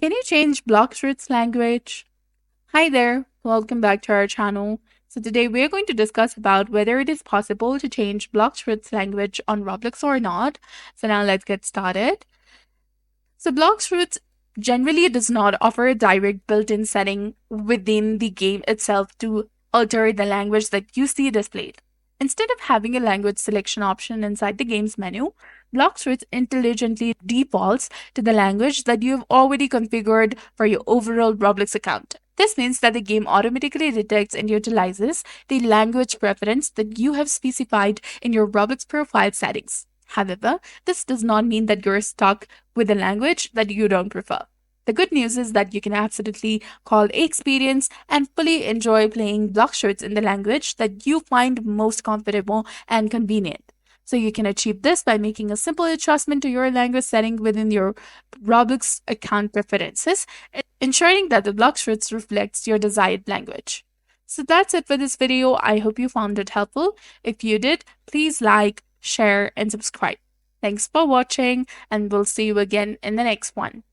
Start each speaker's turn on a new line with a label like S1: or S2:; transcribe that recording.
S1: Can you change Blox Fruits language? Hi there, welcome back to our channel. So today we're going to discuss about whether it is possible to change Blox Fruits language on Roblox or not. So now let's get started. So Blox Fruits generally does not offer a direct built-in setting within the game itself to alter the language that you see displayed. Instead of having a language selection option inside the game's menu, Blox Fruits intelligently defaults to the language that you have already configured for your overall Roblox account. This means that the game automatically detects and utilizes the language preference that you have specified in your Roblox profile settings. However, this does not mean that you're stuck with a language that you don't prefer. The good news is that you can absolutely call experience and fully enjoy playing Blox Fruits in the language that you find most comfortable and convenient. So you can achieve this by making a simple adjustment to your language setting within your Roblox account preferences, ensuring that the Blox Fruits reflects your desired language. So that's it for this video. I hope you found it helpful. If you did, please like, share, and subscribe. Thanks for watching, and we'll see you again in the next one.